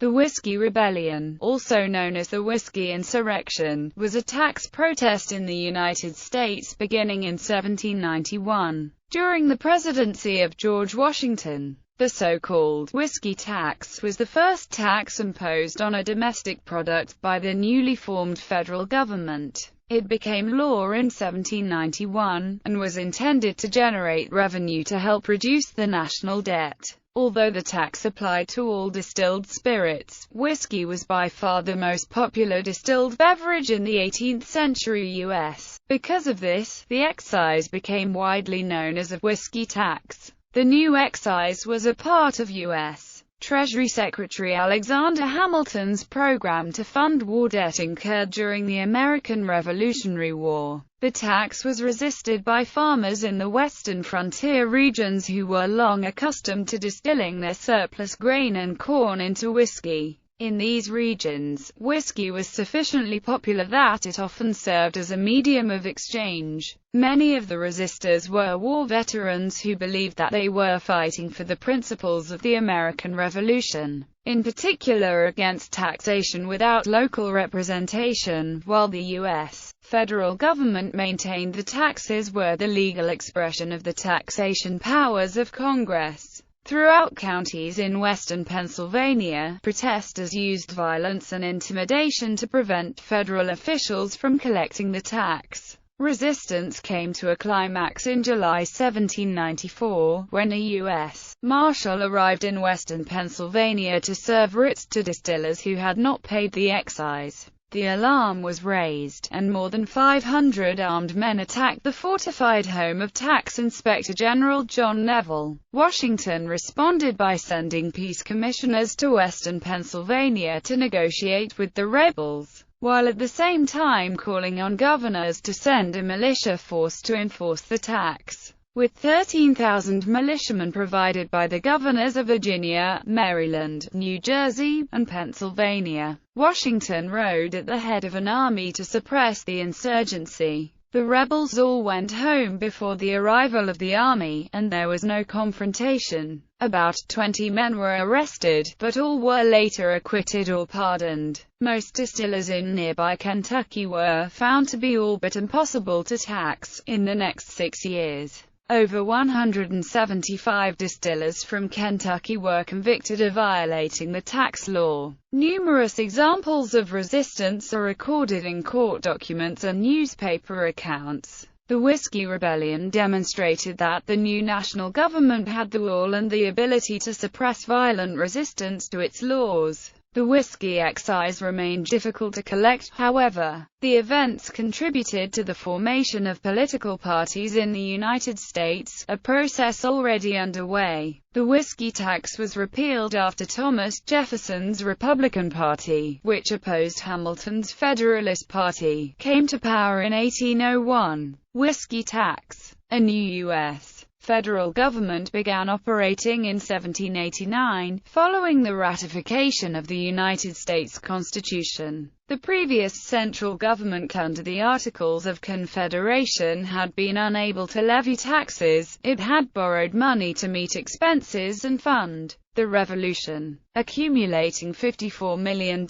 The Whiskey Rebellion, also known as the Whiskey Insurrection, was a tax protest in the United States beginning in 1791. During the presidency of George Washington, the so-called whiskey tax was the first tax imposed on a domestic product by the newly formed federal government. It became law in 1791, and was intended to generate revenue to help reduce the national debt. Although the tax applied to all distilled spirits, whiskey was by far the most popular distilled beverage in the 18th century U.S. Because of this, the excise became widely known as a whiskey tax. The new excise was a part of U.S. Treasury Secretary Alexander Hamilton's program to fund war debt incurred during the American Revolutionary War. The tax was resisted by farmers in the western frontier regions who were long accustomed to distilling their surplus grain and corn into whiskey. In these regions, whiskey was sufficiently popular that it often served as a medium of exchange. Many of the resistors were war veterans who believed that they were fighting for the principles of the American Revolution, in particular against taxation without local representation, while the U.S. federal government maintained the taxes were the legal expression of the taxation powers of Congress. Throughout counties in western Pennsylvania, protesters used violence and intimidation to prevent federal officials from collecting the tax. Resistance came to a climax in July 1794, when a U.S. Marshal arrived in western Pennsylvania to serve writs to distillers who had not paid the excise. The alarm was raised, and more than 500 armed men attacked the fortified home of Tax Inspector General John Neville. Washington responded by sending peace commissioners to western Pennsylvania to negotiate with the rebels, while at the same time calling on governors to send a militia force to enforce the tax. With 13,000 militiamen provided by the governors of Virginia, Maryland, New Jersey, and Pennsylvania, Washington rode at the head of an army to suppress the insurgency. The rebels all went home before the arrival of the army, and there was no confrontation. About 20 men were arrested, but all were later acquitted or pardoned. Most distillers in nearby Kentucky were found to be all but impossible to tax. In the next 6 years, over 175 distillers from Kentucky were convicted of violating the tax law. Numerous examples of resistance are recorded in court documents and newspaper accounts. The Whiskey Rebellion demonstrated that the new national government had the will and the ability to suppress violent resistance to its laws. The whiskey excise remained difficult to collect, however. The events contributed to the formation of political parties in the United States, a process already underway. The whiskey tax was repealed after Thomas Jefferson's Republican Party, which opposed Hamilton's Federalist Party, came to power in 1801. Whiskey tax. A new U.S. federal government began operating in 1789, following the ratification of the United States Constitution. The previous central government under the Articles of Confederation had been unable to levy taxes. It had borrowed money to meet expenses and fund the Revolution, accumulating $54 million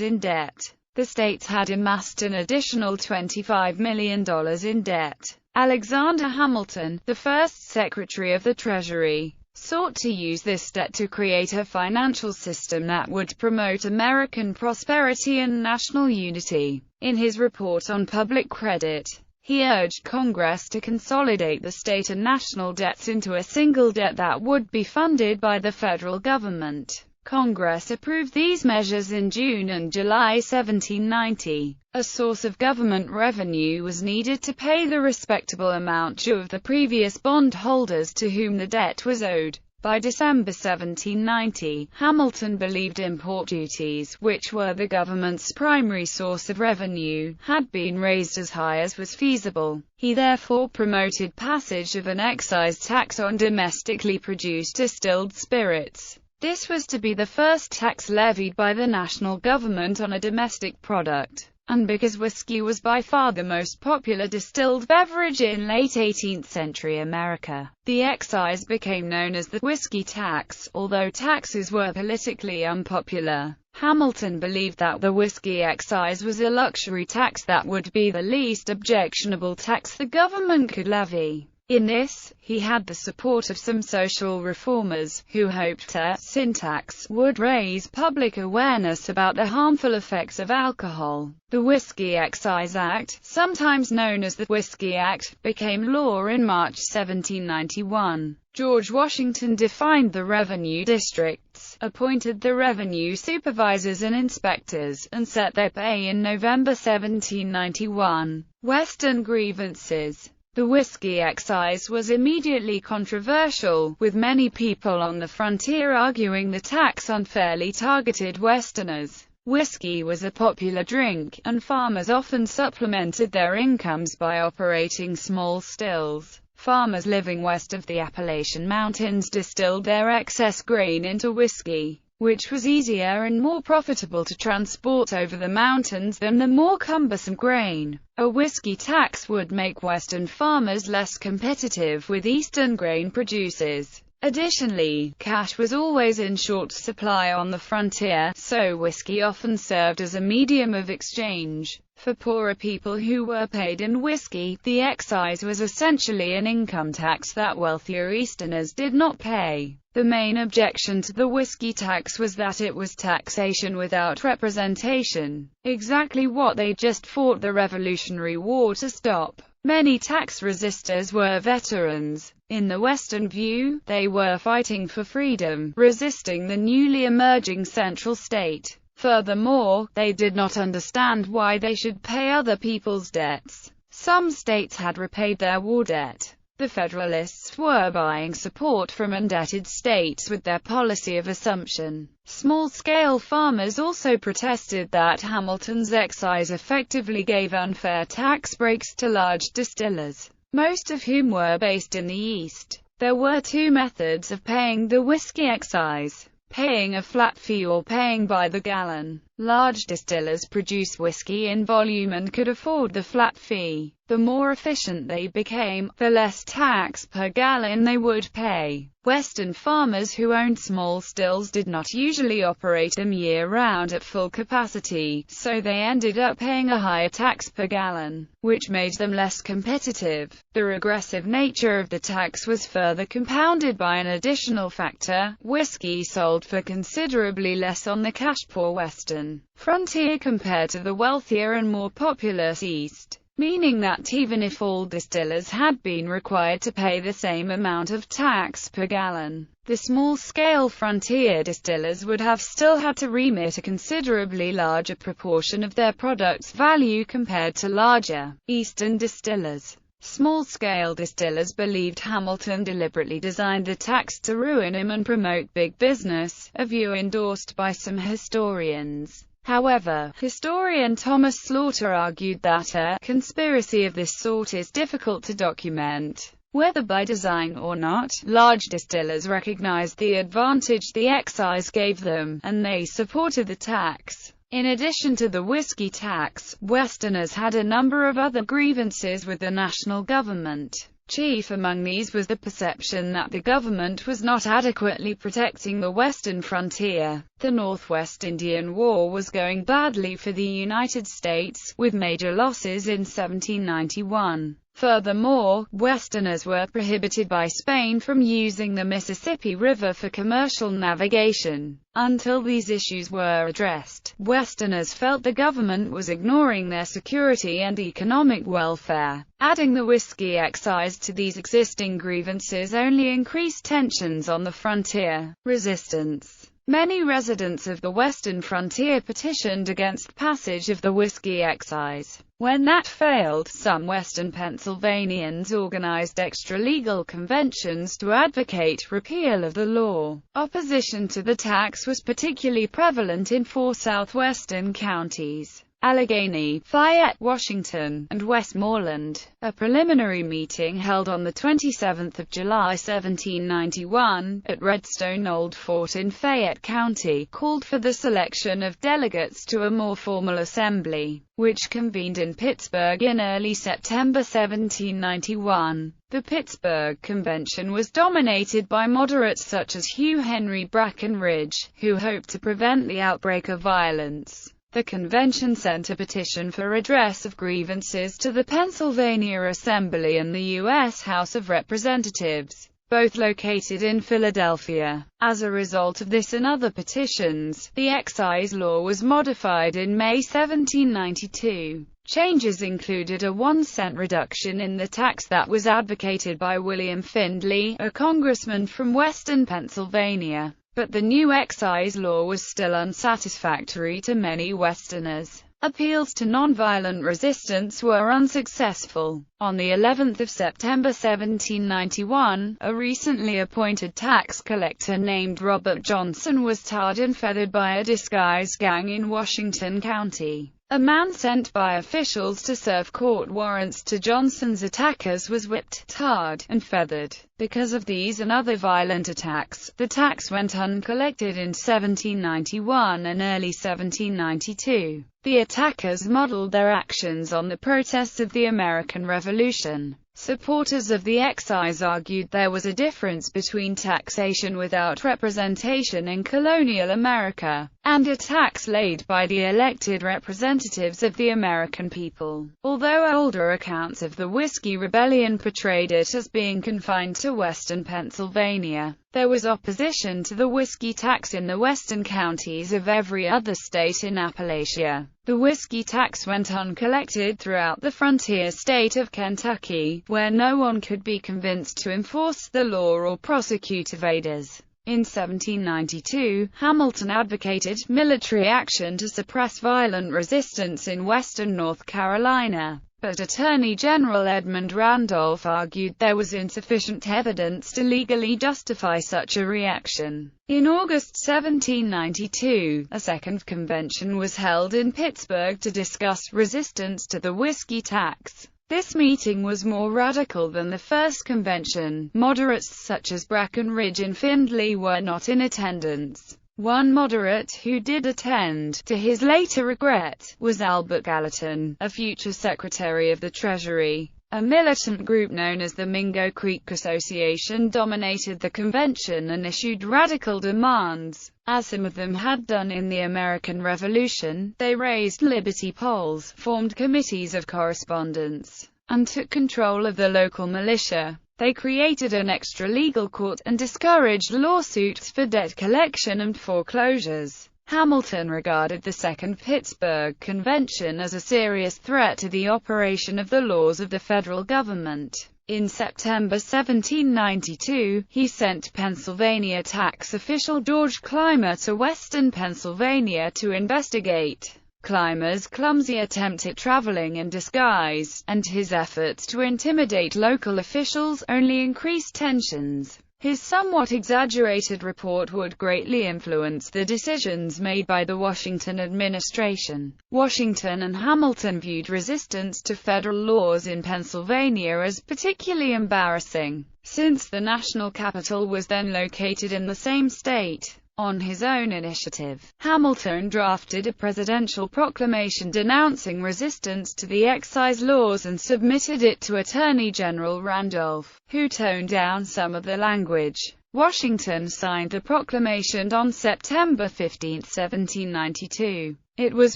in debt. The states had amassed an additional $25 million in debt. Alexander Hamilton, the first Secretary of the Treasury, sought to use this debt to create a financial system that would promote American prosperity and national unity. In his report on public credit, he urged Congress to consolidate the state and national debts into a single debt that would be funded by the federal government. Congress approved these measures in June and July 1790. A source of government revenue was needed to pay the respectable amount due of the previous bondholders to whom the debt was owed. By December 1790, Hamilton believed import duties, which were the government's primary source of revenue, had been raised as high as was feasible. He therefore promoted passage of an excise tax on domestically produced distilled spirits. This was to be the first tax levied by the national government on a domestic product. and because whiskey was by far the most popular distilled beverage in late 18th century America. The excise became known as the whiskey tax. Although taxes were politically unpopular, Hamilton believed that the whiskey excise was a luxury tax that would be the least objectionable tax the government could levy. In this, he had the support of some social reformers, who hoped a sin tax would raise public awareness about the harmful effects of alcohol. The Whiskey Excise Act, sometimes known as the Whiskey Act, became law in March 1791. George Washington defined the revenue districts, appointed the revenue supervisors and inspectors, and set their pay in November 1791. Western Grievances. The whiskey excise was immediately controversial, with many people on the frontier arguing the tax unfairly targeted Westerners. Whiskey was a popular drink, and farmers often supplemented their incomes by operating small stills. Farmers living west of the Appalachian Mountains distilled their excess grain into whiskey, which was easier and more profitable to transport over the mountains than the more cumbersome grain. A whiskey tax would make Western farmers less competitive with Eastern grain producers. Additionally, cash was always in short supply on the frontier, so whiskey often served as a medium of exchange. For poorer people who were paid in whiskey, the excise was essentially an income tax that wealthier Easterners did not pay. The main objection to the whiskey tax was that it was taxation without representation, exactly what they just fought the Revolutionary War to stop. Many tax resistors were veterans. In the Western view, they were fighting for freedom, resisting the newly emerging central state. Furthermore, they did not understand why they should pay other people's debts. Some states had repaid their war debt. The Federalists were buying support from indebted states with their policy of assumption. Small-scale farmers also protested that Hamilton's excise effectively gave unfair tax breaks to large distillers, most of whom were based in the East. There were two methods of paying the whiskey excise: paying a flat fee or paying by the gallon. Large distillers produce whiskey in volume and could afford the flat fee. The more efficient they became, the less tax per gallon they would pay. Western farmers who owned small stills did not usually operate them year-round at full capacity, so they ended up paying a higher tax per gallon, which made them less competitive. The regressive nature of the tax was further compounded by an additional factor: whiskey sold for considerably less on the cash-poor Western frontier compared to the wealthier and more populous East, meaning that even if all distillers had been required to pay the same amount of tax per gallon, the small-scale frontier distillers would have still had to remit a considerably larger proportion of their product's value compared to larger Eastern distillers. Small-scale distillers believed Hamilton deliberately designed the tax to ruin him and promote big business, a view endorsed by some historians. However, historian Thomas Slaughter argued that a conspiracy of this sort is difficult to document. Whether by design or not, large distillers recognized the advantage the excise gave them, and they supported the tax. In addition to the whiskey tax, Westerners had a number of other grievances with the national government. Chief among these was the perception that the government was not adequately protecting the western frontier. The Northwest Indian War was going badly for the United States, with major losses in 1791. Furthermore, Westerners were prohibited by Spain from using the Mississippi River for commercial navigation. Until these issues were addressed, Westerners felt the government was ignoring their security and economic welfare. Adding the whiskey excise to these existing grievances only increased tensions on the frontier. Resistance. Many residents of the western frontier petitioned against passage of the whiskey excise. When that failed, some western Pennsylvanians organized extra-legal conventions to advocate repeal of the law. Opposition to the tax was particularly prevalent in 4 southwestern counties. Allegheny, Fayette, Washington, and Westmoreland. A preliminary meeting held on the 27th of July 1791, at Redstone Old Fort in Fayette County, called for the selection of delegates to a more formal assembly, which convened in Pittsburgh in early September 1791. The Pittsburgh Convention was dominated by moderates such as Hugh Henry Brackenridge, who hoped to prevent the outbreak of violence. The convention sent a petition for redress of grievances to the Pennsylvania Assembly and the U.S. House of Representatives, both located in Philadelphia. As a result of this and other petitions, the excise law was modified in May 1792. Changes included a 1-cent reduction in the tax that was advocated by William Findley, a congressman from western Pennsylvania. But the new excise law was still unsatisfactory to many Westerners. Appeals to nonviolent resistance were unsuccessful. On the 11th of September 1791, a recently appointed tax collector named Robert Johnson was tarred and feathered by a disguised gang in Washington County. A man sent by officials to serve court warrants to Johnson's attackers was whipped, tarred, and feathered. Because of these and other violent attacks, the tax went uncollected in 1791 and early 1792. The attackers modeled their actions on the protests of the American Revolution. Supporters of the excise argued there was a difference between taxation without representation in colonial America, and a tax laid by the elected representatives of the American people. Although older accounts of the Whiskey Rebellion portrayed it as being confined to western Pennsylvania, there was opposition to the whiskey tax in the western counties of every other state in Appalachia. The whiskey tax went uncollected throughout the frontier state of Kentucky, where no one could be convinced to enforce the law or prosecute evaders. In 1792, Hamilton advocated military action to suppress violent resistance in western North Carolina. But Attorney General Edmund Randolph argued there was insufficient evidence to legally justify such a reaction. In August 1792, a second convention was held in Pittsburgh to discuss resistance to the whiskey tax. This meeting was more radical than the first convention. Moderates such as Brackenridge and Findley were not in attendance. One moderate who did attend, to his later regret, was Albert Gallatin, a future Secretary of the Treasury. A militant group known as the Mingo Creek Association dominated the convention and issued radical demands. As some of them had done in the American Revolution, they raised liberty poles, formed committees of correspondence, and took control of the local militia. They created an extra-legal court, and discouraged lawsuits for debt collection and foreclosures. Hamilton regarded the Second Pittsburgh Convention as a serious threat to the operation of the laws of the federal government. In September 1792, he sent Pennsylvania tax official George Clymer to western Pennsylvania to investigate Clymer's clumsy attempt at traveling in disguise, and his efforts to intimidate local officials, only increased tensions. His somewhat exaggerated report would greatly influence the decisions made by the Washington administration. Washington and Hamilton viewed resistance to federal laws in Pennsylvania as particularly embarrassing, since the national capital was then located in the same state. On his own initiative, Hamilton drafted a presidential proclamation denouncing resistance to the excise laws and submitted it to Attorney General Randolph, who toned down some of the language. Washington signed the proclamation on September 15, 1792. It was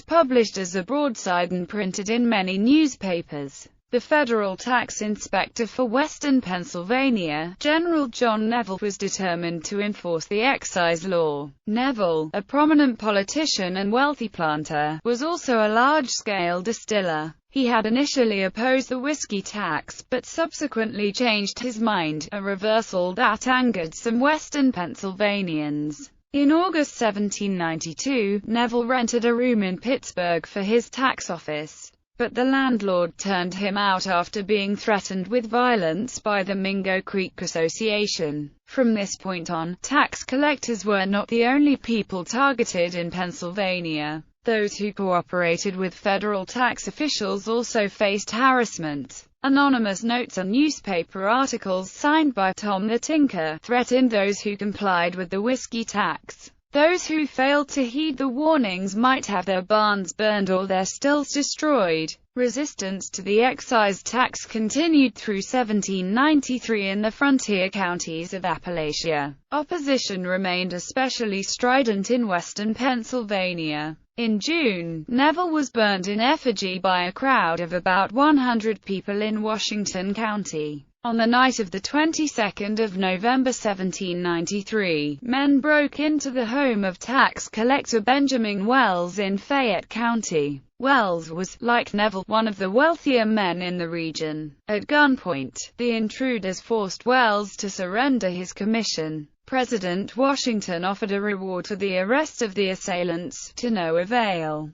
published as a broadside and printed in many newspapers. The federal tax inspector for western Pennsylvania, General John Neville, was determined to enforce the excise law. Neville, a prominent politician and wealthy planter, was also a large-scale distiller. He had initially opposed the whiskey tax, but subsequently changed his mind, a reversal that angered some western Pennsylvanians. In August 1792, Neville rented a room in Pittsburgh for his tax office, but the landlord turned him out after being threatened with violence by the Mingo Creek Association. From this point on, tax collectors were not the only people targeted in Pennsylvania. Those who cooperated with federal tax officials also faced harassment. Anonymous notes and newspaper articles signed by Tom the Tinker threatened those who complied with the whiskey tax. Those who failed to heed the warnings might have their barns burned or their stills destroyed. Resistance to the excise tax continued through 1793 in the frontier counties of Appalachia. Opposition remained especially strident in western Pennsylvania. In June, Neville was burned in effigy by a crowd of about 100 people in Washington County. On the night of the 22nd of November 1793, men broke into the home of tax collector Benjamin Wells in Fayette County. Wells was, like Neville, one of the wealthier men in the region. At gunpoint, the intruders forced Wells to surrender his commission. President Washington offered a reward for the arrest of the assailants, to no avail.